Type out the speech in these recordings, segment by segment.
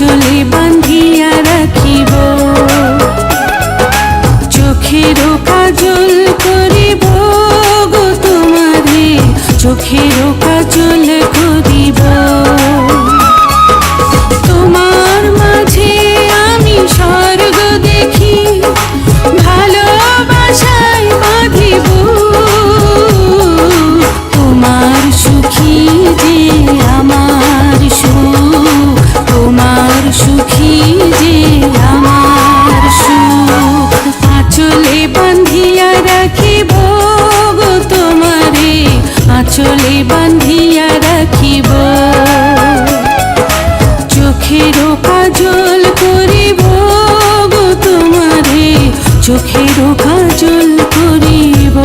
আঁচলে বান্ধিয়া রাখিব, চোখেরও কাজল করিব গো তোমারে, চোখেরও কাজল করিব। তোমার মাঝে আমি স্বর্গ দেখি, ভালোবাসায় বাঁধিব। তোমার সুখী যে আমার সুখ, তোমার সুখী যে আমার সুখ। আঁচলে বান্ধিয়া রাখিব গো তোমারে, আঁচলে বান্ধিয়া রাখিব, চোখেরও কাজল করিব গো তোমারে, চোখেরও কাজল করিব।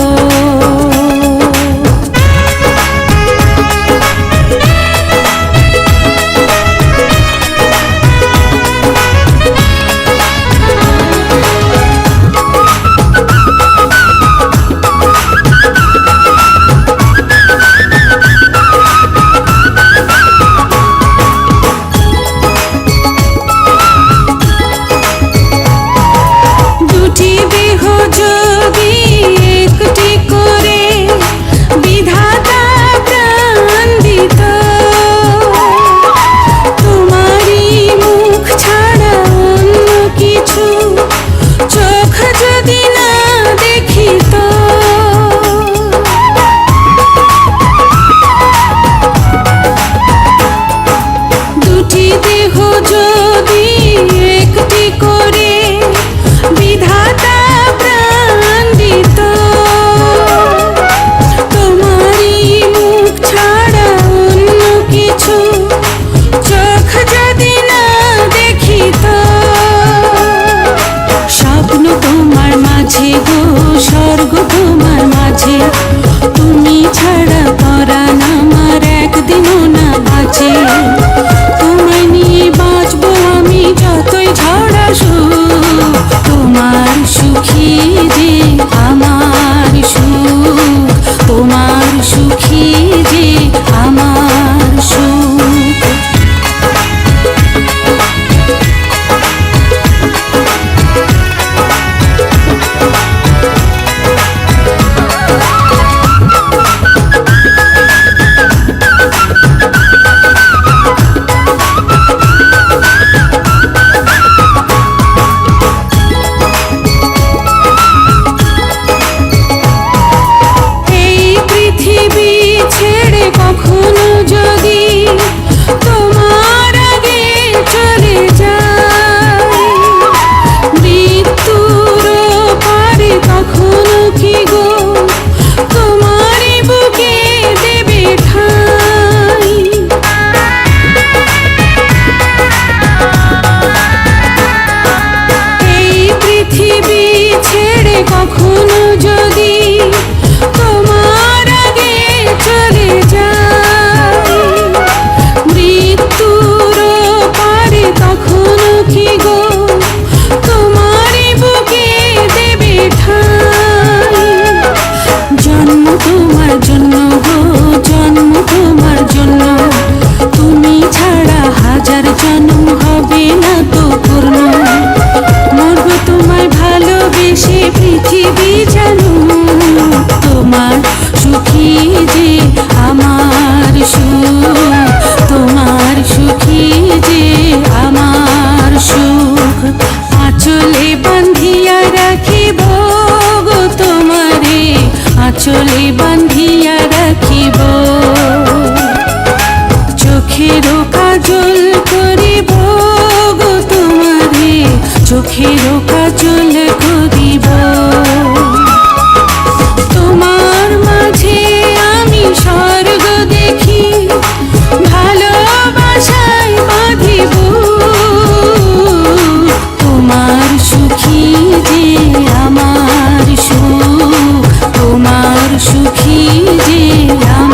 স্বর্গ তোমার মাঝে, তুমি ছাড়া পরাণ আমার একদিনও না বাঁচে। তোমায় নিয়ে বাঁচবো আমি যতই ঝড় আসুক, তোমার সুখী যে আমার সুখ, তোমার সুখী যে আমার সুখ। কখনো যদি তোমার আগে চলে যায়, মৃত্যুর পারে কখনো কি গো তোমারই বুকে দেবে ঠাঁই। এই পৃথিবী ছেড়ে কখনো যদি তোমার আগে চলে যায়, মৃত্যুর পারে কখনো কি গো তোমারই বুকে দেবে ঠাঁই। জন্ম তোমার জন্য গো, জন্ম তোমার জন্য, তুমি ছাড়া হাজার জন্ম হবে না তো পূর্ণ। মরব তোমায় ভালোবেসে পৃথিবী জানো, তোমার সুখী যে আমার সুখ, তোমার সুখী যে আমার সুখ। আঁচলে বান্ধিয়া রাখিব গো তোমারে, আঁচলে বান্ধিয়া রাখিব, চোখেরও কাজল করিব গো তোমারে, চোখেরও কাজল